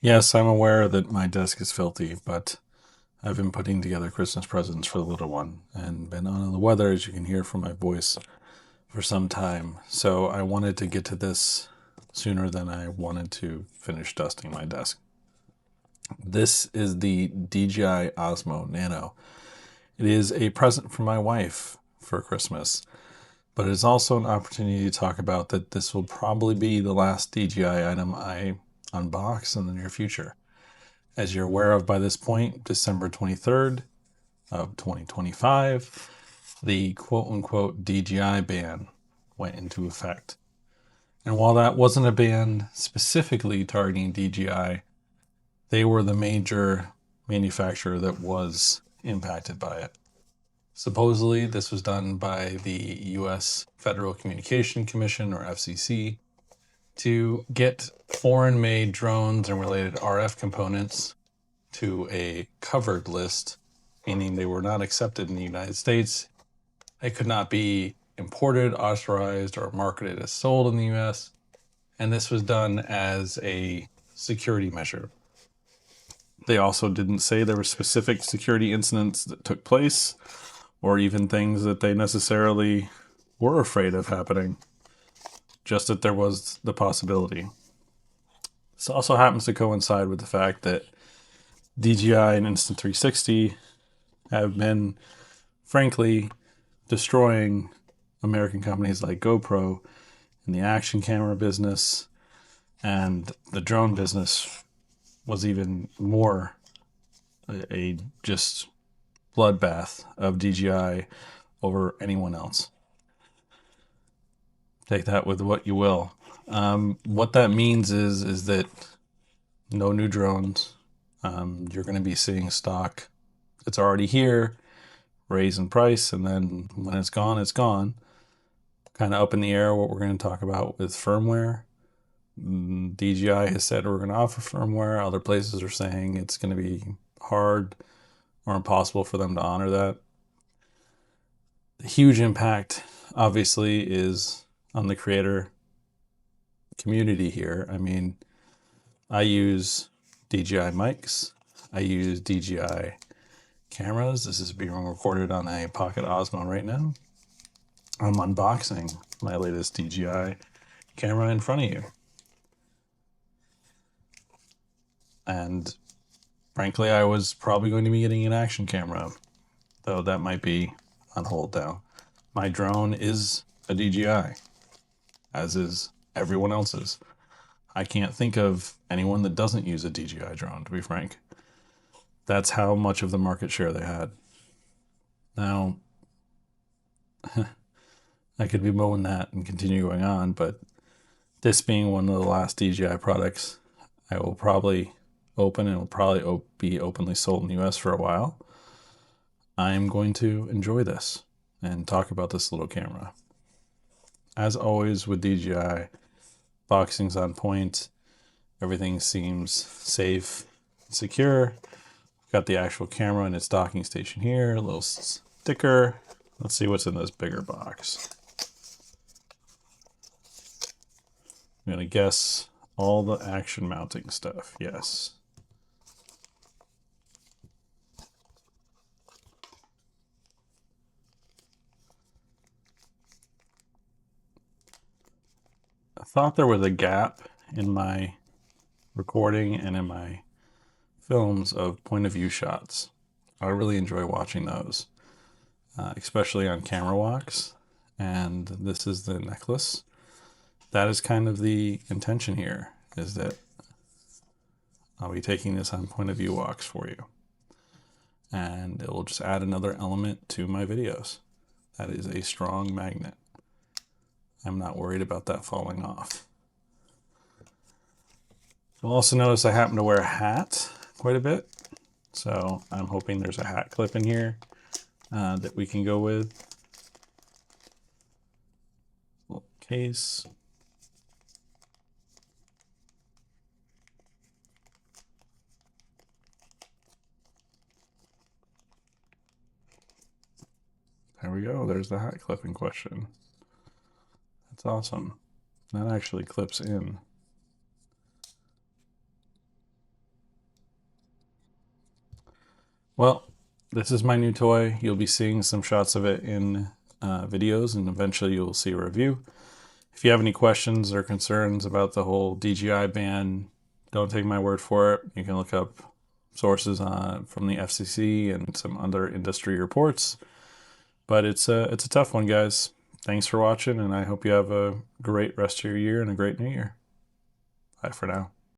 Yes, I'm aware that my desk is filthy, but I've been putting together Christmas presents for the little one and been under the weather, as you can hear from my voice, for some time. So I wanted to get to this sooner than I wanted to finish dusting my desk. This is the DJI Osmo Nano. It is a present from my wife for Christmas, but it's also an opportunity to talk about that this will probably be the last DJI item I unbox in the near future. As you're aware of by this point, December 23rd of 2025, the quote unquote DJI ban went into effect. And while that wasn't a ban specifically targeting DJI, they were the major manufacturer that was impacted by it. Supposedly, this was done by the US Federal Communication Commission, or FCC, to get foreign made drones and related RF components to a covered list, meaning they were not accepted in the United States. They could not be imported, authorized, or marketed as sold in the US. And this was done as a security measure. They also didn't say there were specific security incidents that took place or even things that they necessarily were afraid of happening, just that there was the possibility. This also happens to coincide with the fact that DJI and Insta360 have been, frankly, destroying American companies like GoPro in the action camera business, and the drone business was even more a just bloodbath of DJI over anyone else. Take that with what you will. What that means is that no new drones. You're going to be seeing stock. It's already here, raise in price, and then when it's gone, it's gone. Kind of up in the air what we're going to talk about with firmware. DJI has said we're going to offer firmware. Other places are saying it's going to be hard or impossible for them to honor that. The huge impact, obviously, is on the creator community here. I mean, I use DJI mics. I use DJI cameras. This is being recorded on a Pocket Osmo right now. I'm unboxing my latest DJI camera in front of you. And frankly, I was probably going to be getting an action camera, though that might be on hold now. My drone is a DJI, as is everyone else's. I can't think of anyone that doesn't use a DJI drone, to be frank. That's how much of the market share they had. Now, I could be mowing that and continue going on, but this being one of the last DJI products, I will probably open and will probably be openly sold in the US for a while. I'm going to enjoy this and talk about this little camera. As always with DJI, boxing's on point. Everything seems safe, secure. Got the actual camera in its docking station here, a little sticker. Let's see what's in this bigger box. I'm gonna guess all the action mounting stuff. Yes. I thought there was a gap in my recording and in my films of point of view shots. I really enjoy watching those, especially on camera walks. And this is the necklace. That is kind of the intention here, is that I'll be taking this on point of view walks for you. And it will just add another element to my videos. That is a strong magnet. I'm not worried about that falling off. You'll also notice I happen to wear a hat quite a bit. So I'm hoping there's a hat clip in here that we can go with. Little case. There we go. There's the hat clip in question. That's awesome. That actually clips in. Well, this is my new toy. You'll be seeing some shots of it in videos, and eventually you'll see a review. If you have any questions or concerns about the whole DJI ban, don't take my word for it. You can look up sources from the FCC and some other industry reports. But it's a tough one, guys. Thanks for watching, and I hope you have a great rest of your year and a great new year. Bye for now.